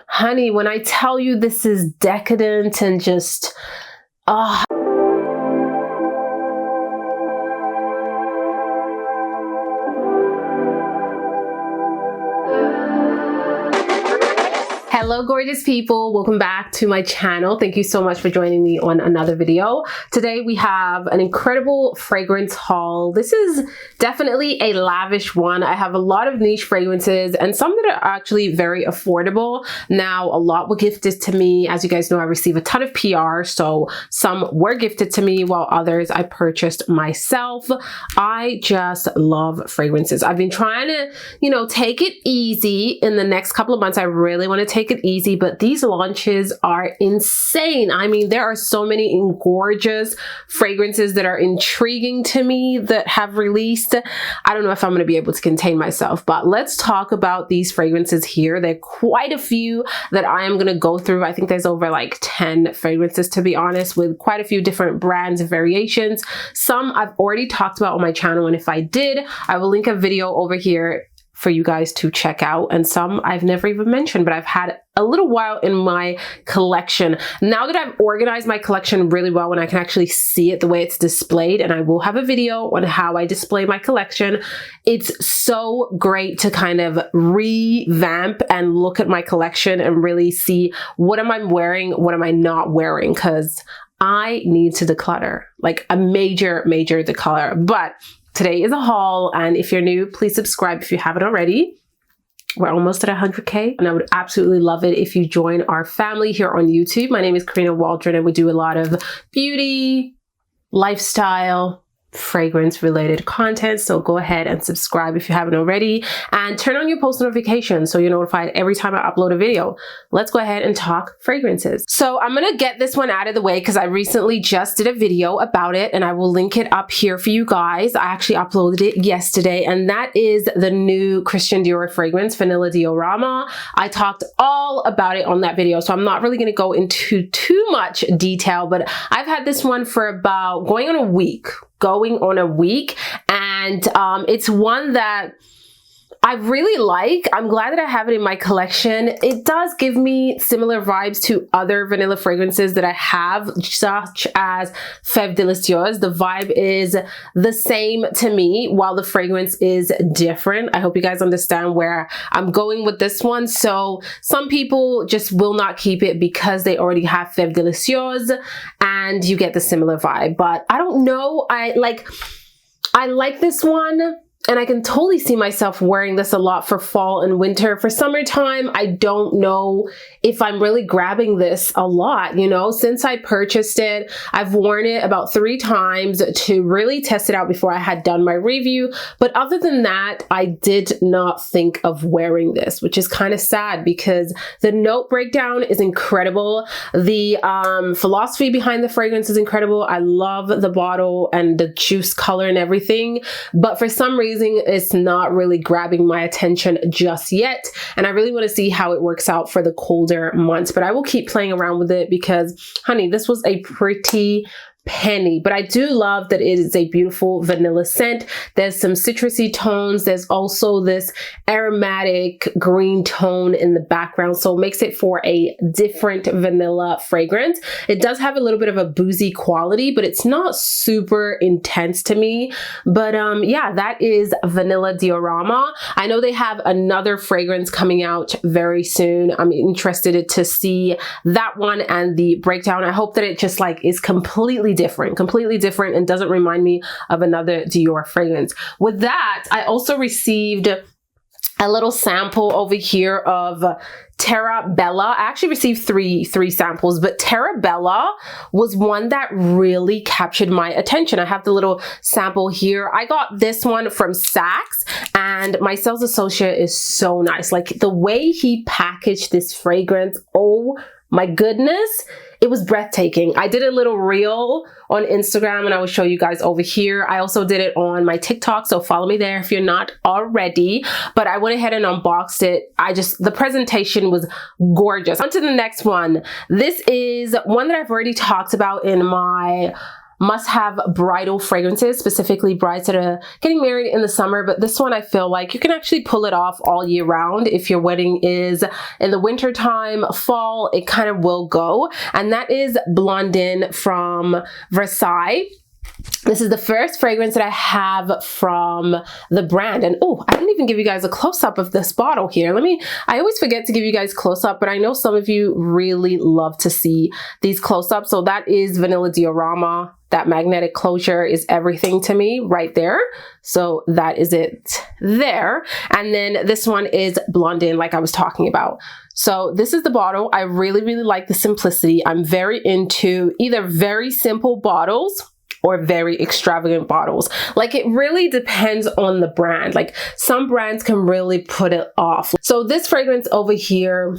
Honey, when I tell you this is decadent and just, Hello gorgeous people, welcome back to my channel. Thank you so much for joining me on another video. Today we have an incredible fragrance haul. This is definitely a lavish one. I have a lot of niche fragrances and some that are actually very affordable. Now a lot were gifted to me. As you guys know, I receive a ton of PR, so some were gifted to me while others I purchased myself. I just love fragrances. I've been trying to, take it easy. In the next couple of months, I really want to take it easy, but these launches are insane. I mean, there are so many gorgeous fragrances that are intriguing to me that have released. I don't know if I'm going to be able to contain myself, but let's talk about these fragrances here. There are quite a few that I am going to go through. I think there's over like 10 fragrances, to be honest, with quite a few different brands and variations. Some I've already talked about on my channel, and if I did, I will link a video over here for you guys to check out, and some I've never even mentioned, but I've had a little while in my collection. Now that I've organized my collection really well and I can actually see it the way it's displayed, and I will have a video on how I display my collection, it's so great to kind of revamp and look at my collection and really see what am I wearing, what am I not wearing, because I need to declutter, like a major declutter. But today is a haul, and if you're new, please subscribe if you haven't already. We're almost at 100K, and I would absolutely love it if you join our family here on YouTube. My name is Karina Waldron, and we do a lot of beauty, lifestyle, fragrance related content. So go ahead and subscribe if you haven't already, and turn on your post notifications so you're notified every time I upload a video. Let's go ahead and talk fragrances. So I'm gonna get this one out of the way because I recently just did a video about it, and I will link it up here for you guys. I actually uploaded it yesterday, and that is the new Christian Dior fragrance, Vanilla Diorama. I talked all about it on that video, so I'm not really gonna go into too much detail, but I've had this one for about going on a week, and it's one that I really like. I'm glad that I have it in my collection. It does give me similar vibes to other vanilla fragrances that I have, such as Fève Délicieuse. The vibe is the same to me, while the fragrance is different. I hope you guys understand where I'm going with this one. So some people just will not keep it because they already have Fève Délicieuse and you get the similar vibe. But I don't know. I like this one, and I can totally see myself wearing this a lot for fall and winter. For summertime, I don't know if I'm really grabbing this a lot, Since I purchased it, I've worn it about 3 times to really test it out before I had done my review. But other than that, I did not think of wearing this, which is kind of sad because the note breakdown is incredible. The philosophy behind the fragrance is incredible. I love the bottle and the juice color and everything. But for some reason, it's not really grabbing my attention just yet, and I really want to see how it works out for the colder months. But I will keep playing around with it because, honey, this was a pretty penny. But I do love that it is a beautiful vanilla scent. There's some citrusy tones. There's also this aromatic green tone in the background, so it makes it for a different vanilla fragrance. It does have a little bit of a boozy quality, but it's not super intense to me. But yeah, that is Vanilla Diorama. I know they have another fragrance coming out very soon. I'm interested to see that one and the breakdown. I hope that it just is completely different and doesn't remind me of another Dior fragrance. With that, I also received a little sample over here of Terra Bella. I actually received three samples, but Terra Bella was one that really captured my attention. I have the little sample here. I got this one from Saks, and my sales associate is so nice. Like the way he packaged this fragrance, oh my goodness, it was breathtaking. I did a little reel on Instagram, and I will show you guys over here. I also did it on my TikTok, so follow me there if you're not already. But I went ahead and unboxed it. The presentation was gorgeous. On to the next one. This is one that I've already talked about in my must-have bridal fragrances, specifically brides that are getting married in the summer. But this one, I feel like you can actually pull it off all year round. If your wedding is in the winter time, fall, it kind of will go. And that is Blondine from FRASSAI. This is the first fragrance that I have from the brand. And oh, I didn't even give you guys a close-up of this bottle here. I always forget to give you guys close-up, but I know some of you really love to see these close-ups. So that is Vanilla Diorama. That magnetic closure is everything to me right there. So that is it there. And then this one is Blondine, like I was talking about. So this is the bottle. I really, really like the simplicity. I'm very into either very simple bottles or very extravagant bottles. Like, it really depends on the brand. Like, some brands can really put it off. So this fragrance over here,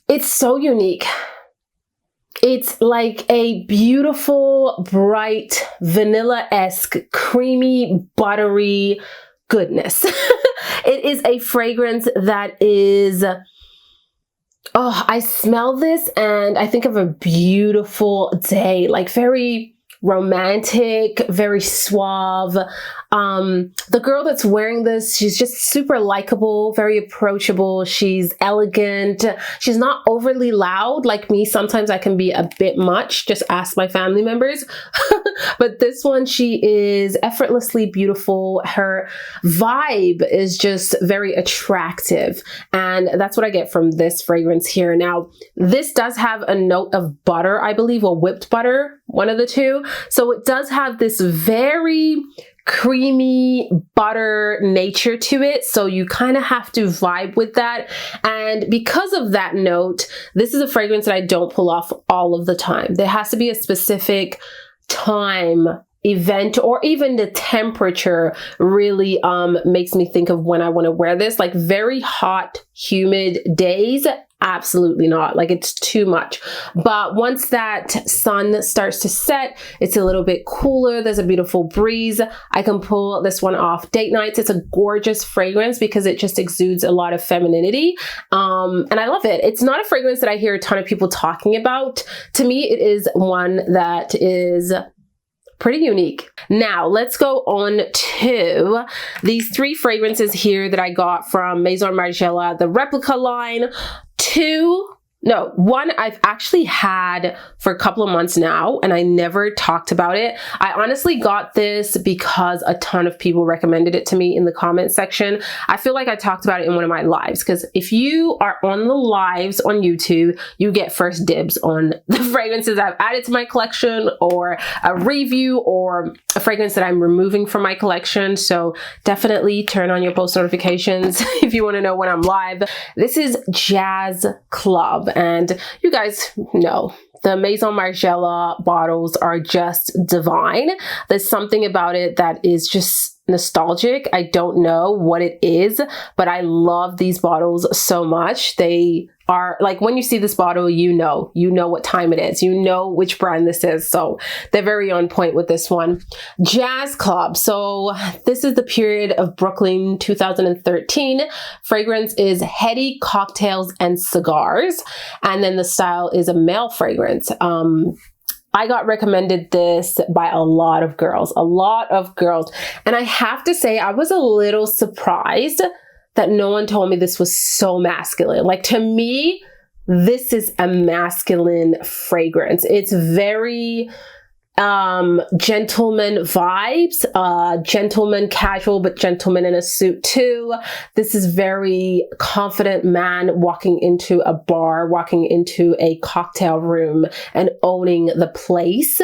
it's so unique. It's like a beautiful, bright, vanilla-esque, creamy, buttery goodness. It is a fragrance that is... Oh, I smell this and I think of a beautiful day, like very romantic, very suave. The girl that's wearing this, she's just super likable, very approachable. She's elegant. She's not overly loud like me. Sometimes I can be a bit much. Just ask my family members. But this one, she is effortlessly beautiful. Her vibe is just very attractive. And that's what I get from this fragrance here. Now, this does have a note of butter, I believe, or whipped butter, one of the two. So it does have this very creamy butter nature to it. So you kind of have to vibe with that. And because of that note, this is a fragrance that I don't pull off all of the time. There has to be a specific time, event, or even the temperature really makes me think of when I want to wear this. Like very hot, humid days, absolutely not. Like, it's too much. But once that sun starts to set, it's a little bit cooler. There's a beautiful breeze. I can pull this one off date nights. It's a gorgeous fragrance because it just exudes a lot of femininity. And I love it. It's not a fragrance that I hear a ton of people talking about. To me, it is one that is pretty unique. Now, let's go on to these three fragrances here that I got from Maison Margiela, the Replica line. One I've actually had for a couple of months now, and I never talked about it. I honestly got this because a ton of people recommended it to me in the comment section. I feel like I talked about it in one of my lives, because if you are on the lives on YouTube, you get first dibs on the fragrances I've added to my collection, or a review, or a fragrance that I'm removing from my collection. So definitely turn on your post notifications if you want to know when I'm live. This is Jazz Club. And you guys know the Maison Margiela bottles are just divine. There's something about it that is just nostalgic. I don't know what it is, but I love these bottles so much. They are like, when you see this bottle, you know what time it is. You know which brand this is. So they're very on point with this one. Jazz Club. So this is the period of Brooklyn 2013. Fragrance is heady cocktails and cigars. And then the style is a male fragrance. I got recommended this by a lot of girls. And I have to say, I was a little surprised that no one told me this was so masculine. Like, to me, this is a masculine fragrance. It's very gentleman vibes, gentleman casual, but gentleman in a suit too. This is very confident man walking into a bar, walking into a cocktail room and owning the place.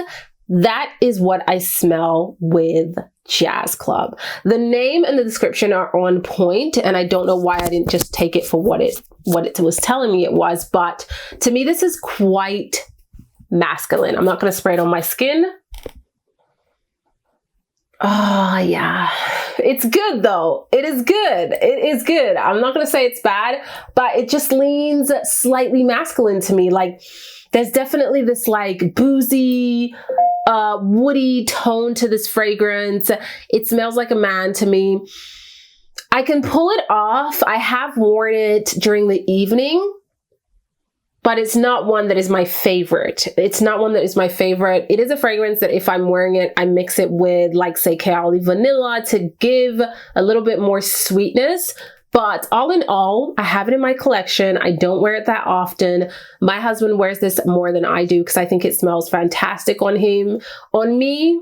That is what I smell with Jazz Club. The name and the description are on point, and I don't know why I didn't just take it for what it was telling me it was, but to me this is quite masculine. I'm not going to spray it on my skin. Oh yeah, it's good though. It is good. It is good. I'm not going to say it's bad, but it just leans slightly masculine to me. Like, there's definitely this like boozy, woody tone to this fragrance. It smells like a man to me. I can pull it off. I have worn it during the evening, but it's not one that is my favorite. It's not one that is my favorite. It is a fragrance that if I'm wearing it, I mix it with, like, say, Kaoli Vanilla to give a little bit more sweetness. But all in all, I have it in my collection. I don't wear it that often. My husband wears this more than I do because I think it smells fantastic on him. On me,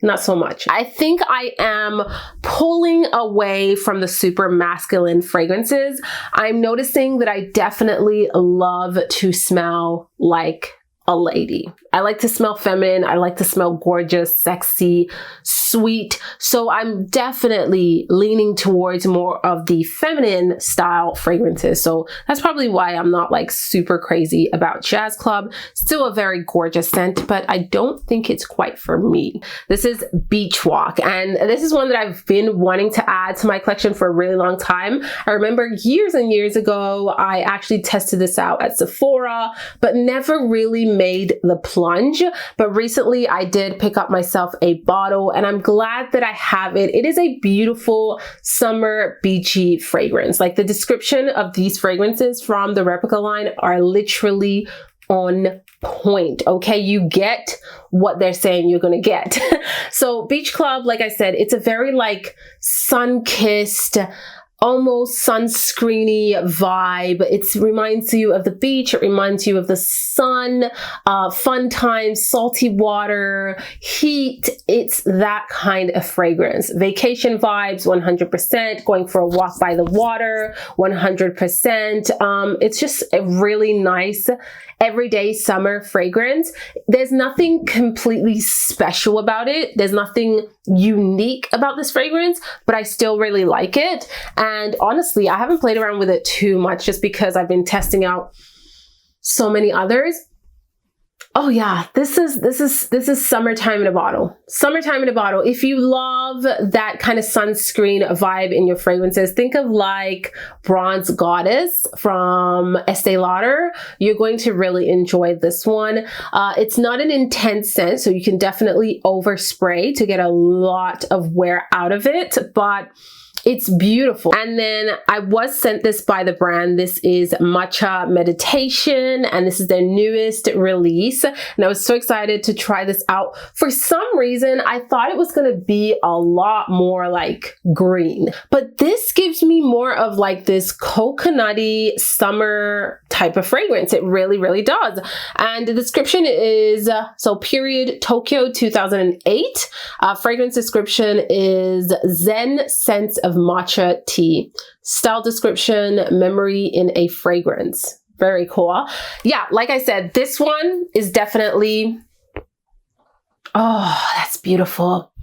not so much. I think I am pulling away from the super masculine fragrances. I'm noticing that I definitely love to smell like a lady. I like to smell feminine. I like to smell gorgeous, sexy, sweet. So I'm definitely leaning towards more of the feminine style fragrances. So that's probably why I'm not like super crazy about Jazz Club. Still a very gorgeous scent, but I don't think it's quite for me. This is Beach Walk, and this is one that I've been wanting to add to my collection for a really long time. I remember years and years ago, I actually tested this out at Sephora, but never really made the plunge. But recently I did pick up myself a bottle, and I'm glad that I have it. It is a beautiful summer beachy fragrance. Like, the description of these fragrances from the Replica line are literally on point. Okay, you get what they're saying you're gonna get. So Beach Club, like I said, it's a very like sun-kissed, almost sunscreeny vibe. It reminds you of the beach. It reminds you of the sun, fun times, salty water, heat. It's that kind of fragrance. Vacation vibes, 100%. Going for a walk by the water, 100%. It's just a really nice everyday summer fragrance. There's nothing completely special about it. There's nothing unique about this fragrance, but I still really like it. And honestly, I haven't played around with it too much just because I've been testing out so many others. Oh yeah, this is summertime in a bottle. Summertime in a bottle. If you love that kind of sunscreen vibe in your fragrances, think of like Bronze Goddess from Estee Lauder. You're going to really enjoy this one. It's not an intense scent, so you can definitely overspray to get a lot of wear out of it, but it's beautiful. And then I was sent this by the brand. This is Matcha Meditation, and this is their newest release. And I was so excited to try this out. For some reason, I thought it was gonna be a lot more like green, but this gives me more of like this coconutty summer type of fragrance. It really, really does. And the description is, so period Tokyo 2008. Fragrance description is Zen Sense of Matcha Tea. Style description, memory in a fragrance. Very cool. Yeah, like I said, this one is definitely, oh, that's beautiful.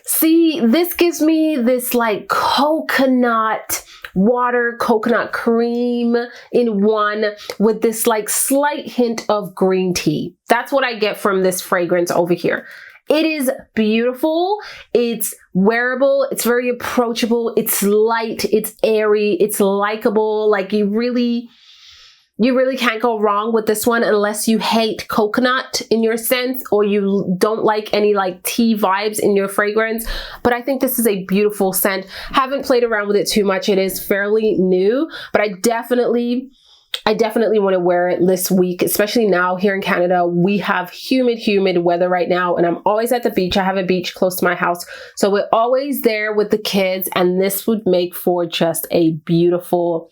See, this gives me this like coconut water, coconut cream in one with this like slight hint of green tea. That's what I get from this fragrance over here. It is beautiful, it's wearable, it's very approachable, it's light, it's airy, it's likable. Like you really can't go wrong with this one unless you hate coconut in your scent or you don't like any like tea vibes in your fragrance. But I think this is a beautiful scent. Haven't played around with it too much. It is fairly new, but I definitely want to wear it this week, especially now here in Canada. We have humid weather right now, and I'm always at the beach. I have a beach close to my house, so we're always there with the kids, and this would make for just a beautiful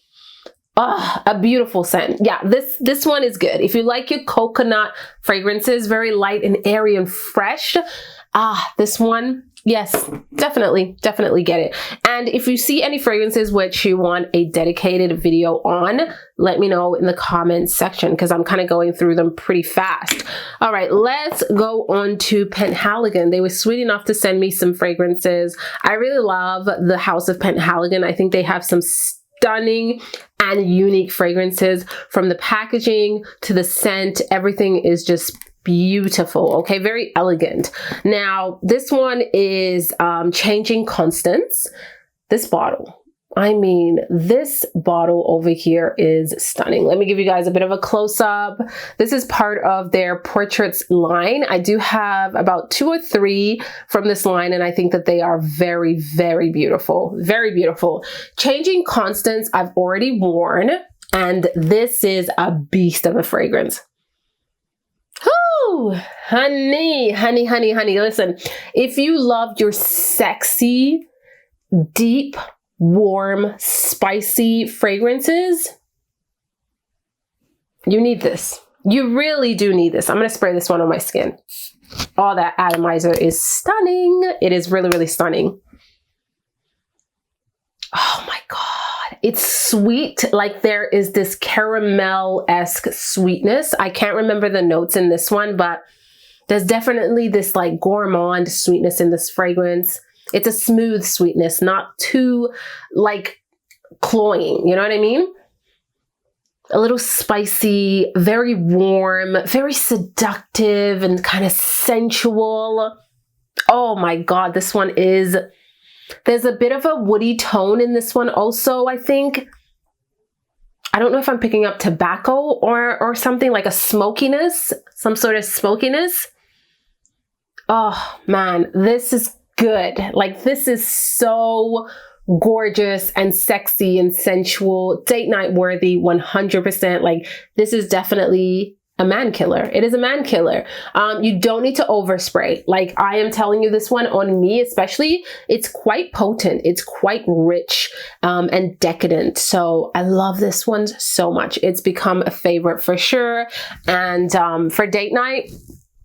scent. Yeah, this one is good. If you like your coconut fragrances, very light and airy and fresh, this one, yes, definitely get it. And if you see any fragrances which you want a dedicated video on, let me know in the comments section because I'm kind of going through them pretty fast. All right, let's go on to Penhaligon. They were sweet enough to send me some fragrances. I really love the house of Penhaligon. I think they have some stunning and unique fragrances. From the packaging to the scent, everything is just beautiful. Okay, very elegant. Now this one is Changing Constance. This bottle, I mean, this bottle over here is stunning. Let me give you guys a bit of a close-up. This is part of their Portraits line. I do have about 2 or 3 from this line, and I think that they are very, very beautiful. Very beautiful. Changing Constance, I've already worn. And this is a beast of a fragrance. Whoo! Honey, honey, honey, honey. Listen, if you loved your sexy, deep, warm, spicy fragrances, you need this. You really do need this. I'm going to spray this one on my skin. Oh, that atomizer is stunning. It is really, really stunning. Oh my God. It's sweet. Like there is this caramel-esque sweetness. I can't remember the notes in this one, but there's definitely this like gourmand sweetness in this fragrance. It's a smooth sweetness, not too like cloying. You know what I mean? A little spicy, very warm, very seductive and kind of sensual. Oh my God, this one is, there's a bit of a woody tone in this one also, I think. I don't know if I'm picking up tobacco or something, like a smokiness, some sort of smokiness. Oh man, this is good. Like this is so gorgeous and sexy and sensual, date night worthy, 100%. Like this is definitely a man killer. It is a man killer. You don't need to overspray. Like I am telling you, this one on me especially, it's quite potent. It's quite rich and decadent. So I love this one so much. It's become a favorite for sure. And for date night,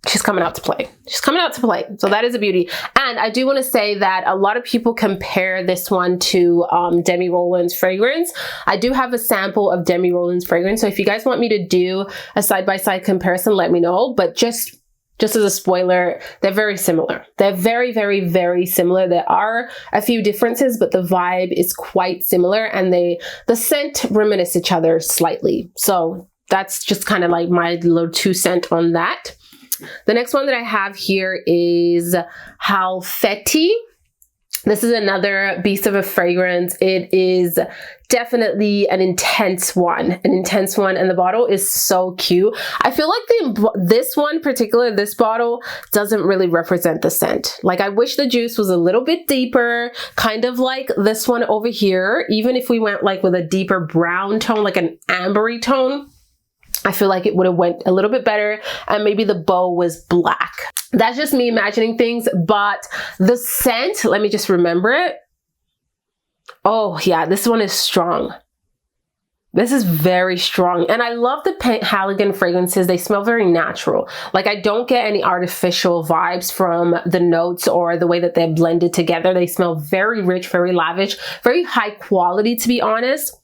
she's coming out to play. She's coming out to play. So that is a beauty. And I do want to say that a lot of people compare this one to Demi Roland's fragrance. I do have a sample of Demi Roland's fragrance. So if you guys want me to do a side-by-side comparison, let me know. But just as a spoiler, they're very similar. They're very, very, very similar. There are a few differences, but the vibe is quite similar. And the scent reminisce each other slightly. So that's just kind of like my little 2 cents on that. The next one that I have here is HALFETI. This is another beast of a fragrance. It is definitely an intense one, and the bottle is so cute. I feel like this one particular, this bottle doesn't really represent the scent. Like I wish the juice was a little bit deeper, kind of like this one over here. Even if we went like with a deeper brown tone, like an ambery tone, I feel like it would have went a little bit better, and maybe the bow was black. That's just me imagining things, but the scent, let me just remember it. Oh yeah, this one is strong. This is very strong. And I love the Penhaligon fragrances. They smell very natural. Like I don't get any artificial vibes from the notes or the way that they're blended together. They smell very rich, very lavish, very high quality, to be honest.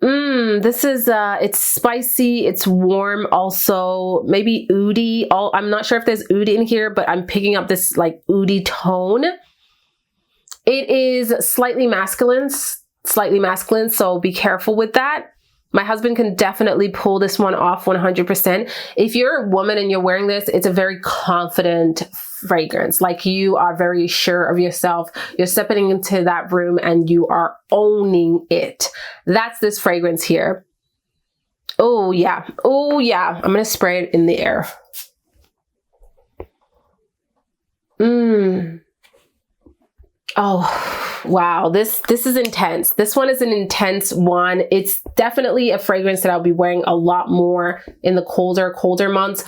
This is, it's spicy, it's warm, also maybe oudi. I'm not sure if there's oud in here, but I'm picking up this like oudi tone. It is slightly masculine, so be careful with that. My husband can definitely pull this one off 100%. If you're a woman and you're wearing this, it's a very confident fragrance. Like you are very sure of yourself. You're stepping into that room and you are owning it. That's this fragrance here. Oh yeah. Oh yeah. I'm going to spray it in the air. Oh, wow. This is intense. This one is an intense one. It's definitely a fragrance that I'll be wearing a lot more in the colder months.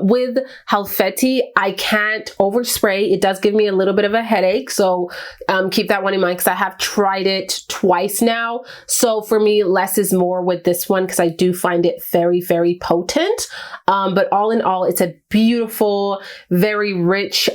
With HALFETI, I can't overspray. It does give me a little bit of a headache. So keep that one in mind because I have tried it twice now. So for me, less is more with this one because I do find it very, very potent. But all in all, it's a beautiful, very rich,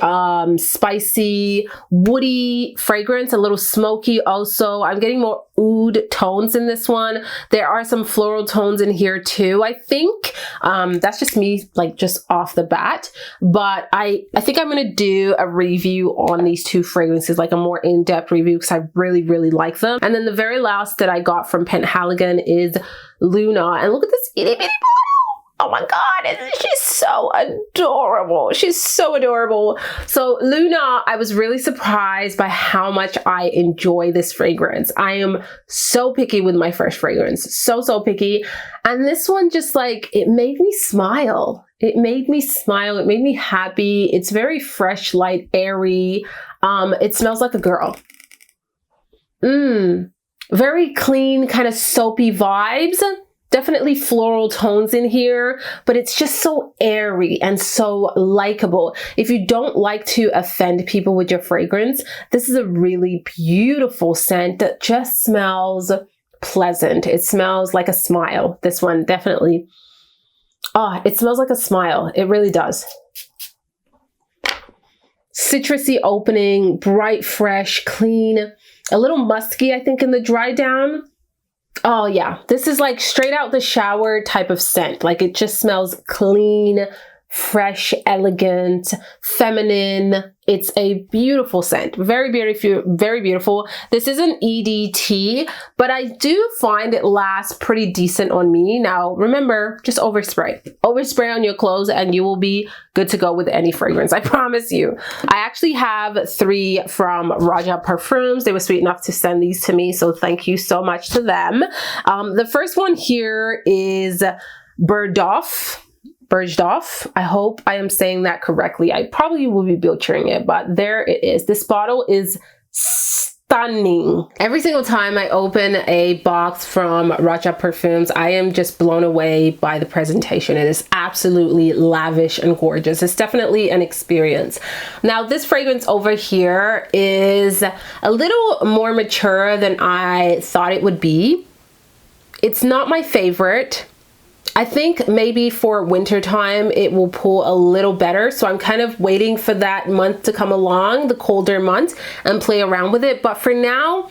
spicy, woody fragrance, a little smoky also. I'm getting more oud tones in this one. There are some floral tones in here too, I think. That's just me, like just off the bat. But I think I'm going to do a review on these two fragrances, like a more in-depth review because I really, really like them. And then the very last that I got from Penhaligon is Luna. And look at this itty bitty bottle. Oh my God, she's so adorable. She's so adorable. So Luna, I was really surprised by how much I enjoy this fragrance. I am so picky with my first fragrance. So picky. And this one just like, it made me smile. It made me smile. It made me happy. It's very fresh, light, airy. It smells like a girl. Very clean, kind of soapy vibes. Definitely floral tones in here, but it's just so airy and so likable. If you don't like to offend people with your fragrance, this is a really beautiful scent that just smells pleasant. It smells like a smile. This one definitely, it smells like a smile. It really does. Citrusy opening, bright, fresh, clean, a little musky, I think, in the dry down. Oh yeah, this is like straight out the shower type of scent. Like it just smells clean, fresh, elegant, feminine. It's a beautiful scent. Very beautiful, very beautiful. This is an EDT, but I do find it lasts pretty decent on me. Now, remember, just overspray. Overspray on your clothes and you will be good to go with any fragrance, I promise you. I actually have 3 from ROJA PARFUMS. They were sweet enough to send these to me, so thank you so much to them. The first one here is BERGDORF. BERGDORF. I hope I am saying that correctly. I probably will be butchering it, but there it is. This bottle is stunning. Every single time I open a box from ROJA PARFUMS, I am just blown away by the presentation. It is absolutely lavish and gorgeous. It's definitely an experience. Now, this fragrance over here is a little more mature than I thought it would be. It's not my favorite. I think maybe for winter time it will pull a little better, so I'm kind of waiting for that month to come along, the colder month, and play around with it. But for now,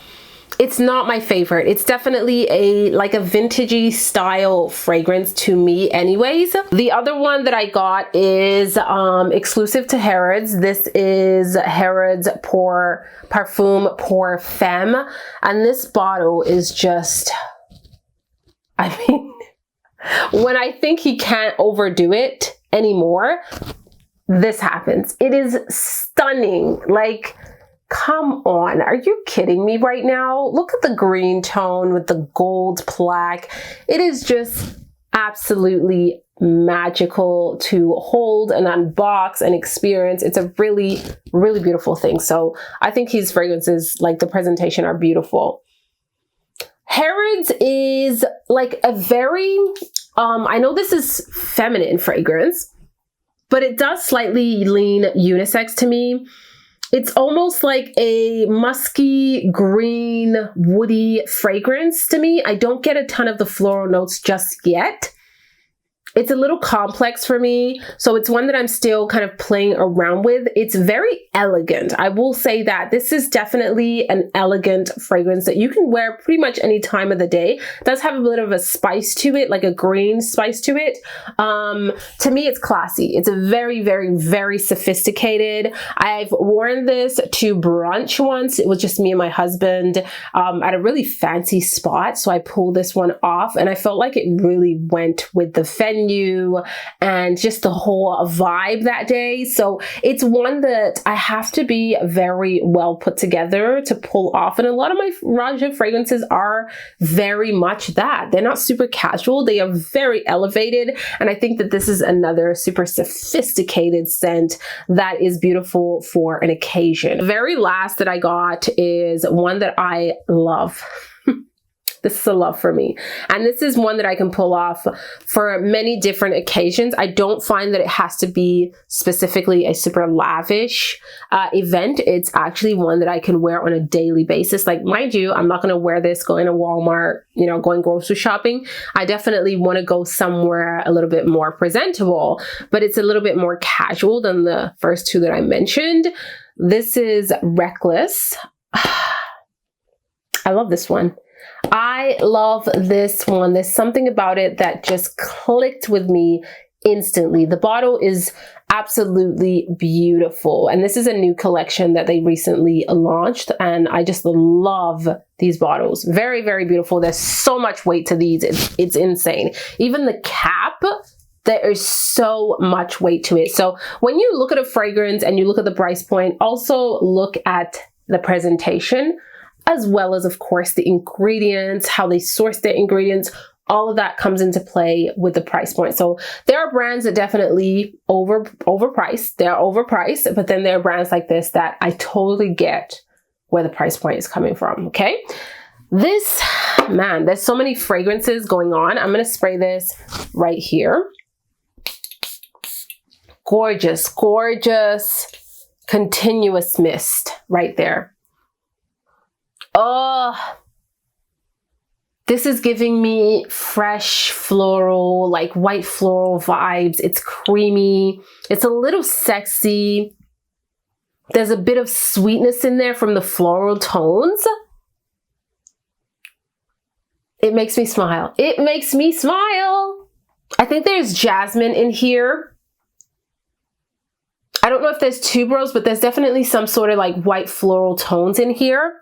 it's not my favorite. It's definitely like a vintagey style fragrance to me anyways. The other one that I got is exclusive to Harrods. This is Harrods Parfum pour Femme, and this bottle is just, I mean, when I think he can't overdo it anymore, this happens. It is stunning. Like, come on, are you kidding me right now? Look at the green tone with the gold plaque. It is just absolutely magical to hold and unbox and experience. It's a really, really beautiful thing. So I think his fragrances, like the presentation, are beautiful. Harrods is like a very, I know this is feminine fragrance, but it does slightly lean unisex to me. It's almost like a musky, green, woody fragrance to me. I don't get a ton of the floral notes just yet. It's a little complex for me, so it's one that I'm still kind of playing around with. It's very elegant. I will say that this is definitely an elegant fragrance that you can wear pretty much any time of the day. It does have a bit of a spice to it, like a green spice to it. To me, it's classy. It's a very, very, very sophisticated. I've worn this to brunch once. It was just me and my husband at a really fancy spot, so I pulled this one off, and I felt like it really went with the venue and just the whole vibe that day. So it's one that I have to be very well put together to pull off. And a lot of my ROJA fragrances are very much that. They're not super casual. They are very elevated. And I think that this is another super sophisticated scent that is beautiful for an occasion. The very last that I got is one that I love. This is a love for me. And this is one that I can pull off for many different occasions. I don't find that it has to be specifically a super lavish event. It's actually one that I can wear on a daily basis. Like, mind you, I'm not going to wear this going to Walmart, you know, going grocery shopping. I definitely want to go somewhere a little bit more presentable, but it's a little bit more casual than the first 2 that I mentioned. This is Reckless. I love this one. I love this one. There's something about it that just clicked with me instantly. The bottle is absolutely beautiful. And this is a new collection that they recently launched. And I just love these bottles. Very, very beautiful. There's so much weight to these. It's insane. Even the cap, there is so much weight to it. So when you look at a fragrance and you look at the price point, also look at the presentation, as well as, of course, the ingredients, how they source their ingredients. All of that comes into play with the price point. So there are brands that definitely overpriced. They're overpriced, but then there are brands like this that I totally get where the price point is coming from, okay? This, man, there's so many fragrances going on. I'm going to spray this right here. Gorgeous, gorgeous, continuous mist right there. Oh, this is giving me fresh floral, like white floral vibes. It's creamy. It's a little sexy. There's a bit of sweetness in there from the floral tones. It makes me smile. It makes me smile. I think there's jasmine in here. I don't know if there's tuberose, but there's definitely some sort of like white floral tones in here.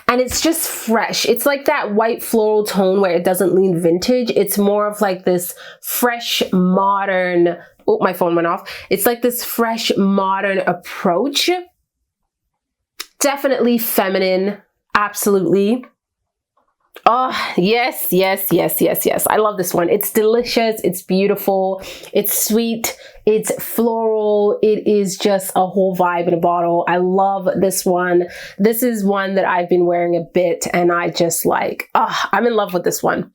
And it's just fresh. It's like that white floral tone where it doesn't lean vintage. It's more of like this fresh, modern, oh, my phone went off. It's like this fresh, modern approach. Definitely feminine, absolutely. Oh, yes, yes, yes, yes, yes. I love this one. It's delicious. It's beautiful. It's sweet. It's floral. It is just a whole vibe in a bottle. I love this one. This is one that I've been wearing a bit and I just like, I'm in love with this one.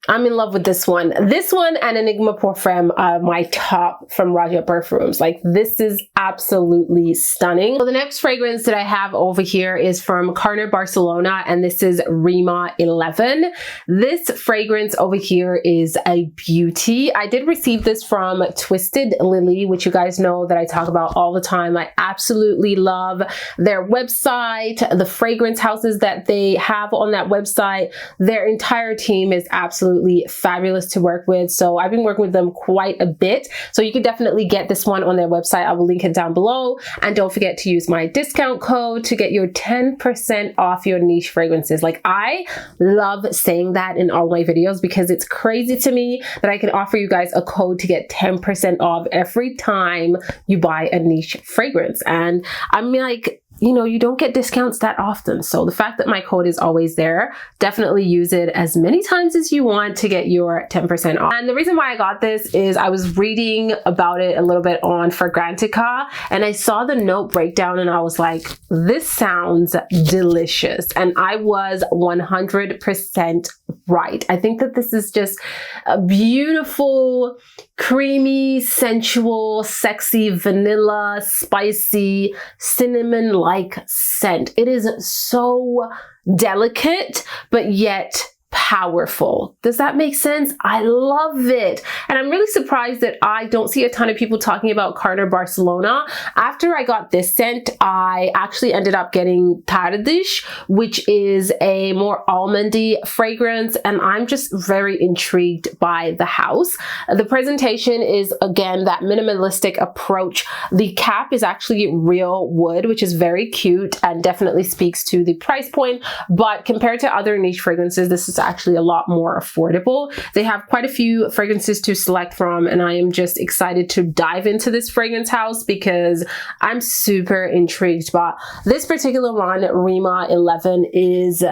I'm in love with this one. This one and Enigma Parfum are my top from ROJA perfumes. Like, this is absolutely stunning. So the next fragrance that I have over here is from Karina Barcelona, and this is Rima 11. This fragrance over here is a beauty. I did receive this from Twisted Lily, which you guys know that I talk about all the time. I absolutely love their website, the fragrance houses that they have on that website. Their entire team is absolutely fabulous to work with. So I've been working with them quite a bit. So you can definitely get this one on their website. I will link it down below. And don't forget to use my discount code to get your 10% off your niche fragrances. Like, I love saying that in all my videos because it's crazy to me that I can offer you guys a code to get 10% off every time you buy a niche fragrance. And I'm like, you know, you don't get discounts that often. So the fact that my code is always there, definitely use it as many times as you want to get your 10% off. And the reason why I got this is I was reading about it a little bit on Fragrantica and I saw the note breakdown and I was like, this sounds delicious. And I was 100% right. I think that this is just a beautiful, creamy, sensual, sexy, vanilla, spicy, cinnamon-like scent. It is so delicate, but yet powerful. Does that make sense? I love it. And I'm really surprised that I don't see a ton of people talking about Karina Barcelona. After I got this scent, I actually ended up getting Tardes, which is a more almondy fragrance. And I'm just very intrigued by the house. The presentation is, again, that minimalistic approach. The cap is actually real wood, which is very cute and definitely speaks to the price point. But compared to other niche fragrances, this is actually a lot more affordable. They have quite a few fragrances to select from, and I am just excited to dive into this fragrance house because I'm super intrigued. But this particular one, Rima 11, is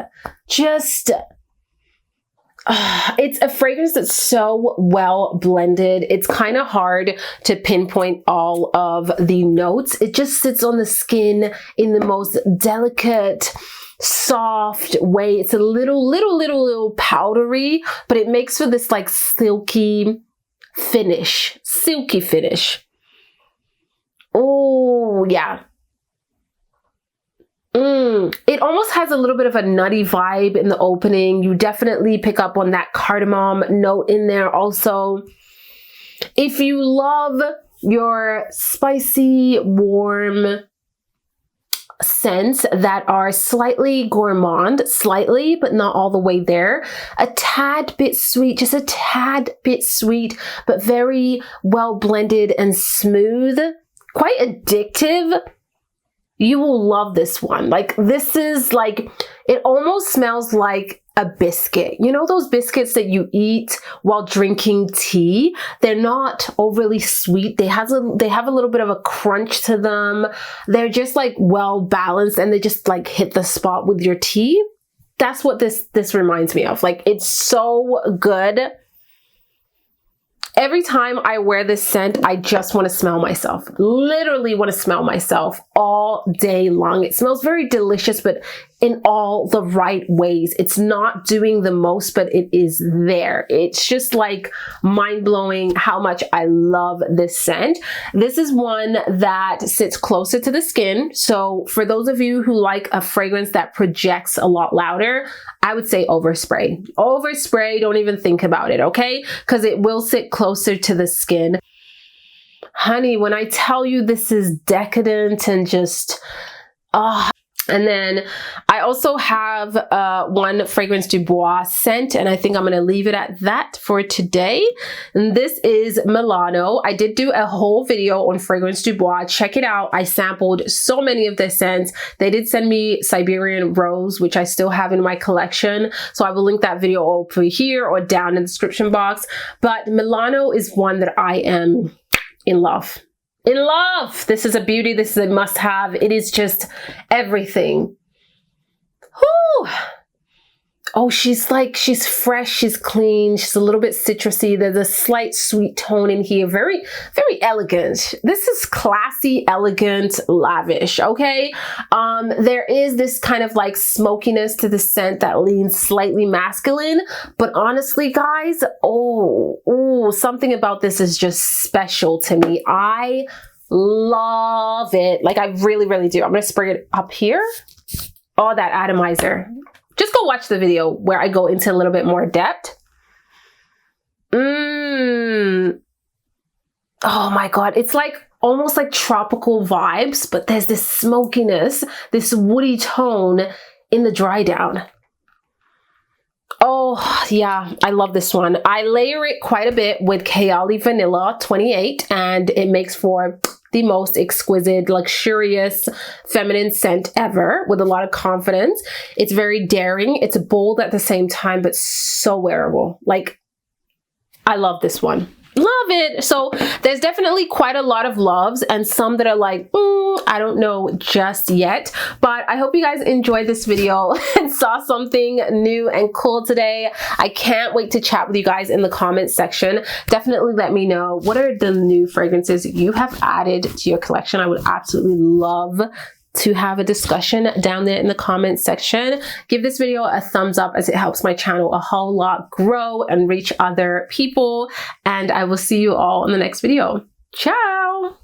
just it's a fragrance that's so well blended. It's kind of hard to pinpoint all of the notes. It just sits on the skin in the most delicate, soft way. It's a little powdery, but it makes for this like silky finish. Oh yeah. It almost has a little bit of a nutty vibe in the opening. You definitely pick up on that cardamom note in there also. If you love your spicy, warm scents that are slightly gourmand, slightly, but not all the way there, a tad bit sweet, just a tad bit sweet, but very well blended and smooth, quite addictive, you will love this one. Like, this is like, it almost smells like a biscuit. You know those biscuits that you eat while drinking tea? They're not overly sweet. They have a little bit of a crunch to them. They're just like well balanced and they just like hit the spot with your tea. That's what this reminds me of. Like, it's so good. Every time I wear this scent, I just want to smell myself. Literally want to smell myself all day long. It smells very delicious, but in all the right ways. It's not doing the most, but it is there. It's just like mind-blowing how much I love this scent. This is one that sits closer to the skin. So for those of you who like a fragrance that projects a lot louder, I would say overspray. Overspray, don't even think about it, okay? Because it will sit closer to the skin. Honey, when I tell you this is decadent and just, and then I also have one Fragrance du Bois scent, and I think I'm going to leave it at that for today. And this is Milano. I did do a whole video on Fragrance du Bois. Check it out. I sampled so many of their scents. They did send me Siberian Rose, which I still have in my collection. So I will link that video over here or down in the description box. But Milano is one that I am in love. In love. This is a beauty. This is a must-have. It is just everything. Whew. Oh, she's fresh, she's clean, she's a little bit citrusy. There's a slight sweet tone in here. Very, very elegant. This is classy, elegant, lavish, okay? There is this kind of like smokiness to the scent that leans slightly masculine, but honestly, guys, something about this is just special to me. I love it. Like, I really, really do. I'm gonna spray it up here. Oh, that atomizer. Just go watch the video where I go into a little bit more depth. Oh my God. It's like almost like tropical vibes, but there's this smokiness, this woody tone in the dry down. Oh yeah, I love this one. I layer it quite a bit with Kayali Vanilla 28, and it makes for the most exquisite, luxurious, feminine scent ever with a lot of confidence. It's very daring. It's bold at the same time, but so wearable. Like, I love this one. Love it. So there's definitely quite a lot of loves and some that are like, I don't know just yet. But I hope you guys enjoyed this video and saw something new and cool today. I can't wait to chat with you guys in the comments section. Definitely let me know, what are the new fragrances you have added to your collection? I would absolutely love to have a discussion down there in the comments section. Give this video a thumbs up as it helps my channel a whole lot grow and reach other people. And I will see you all in the next video. Ciao!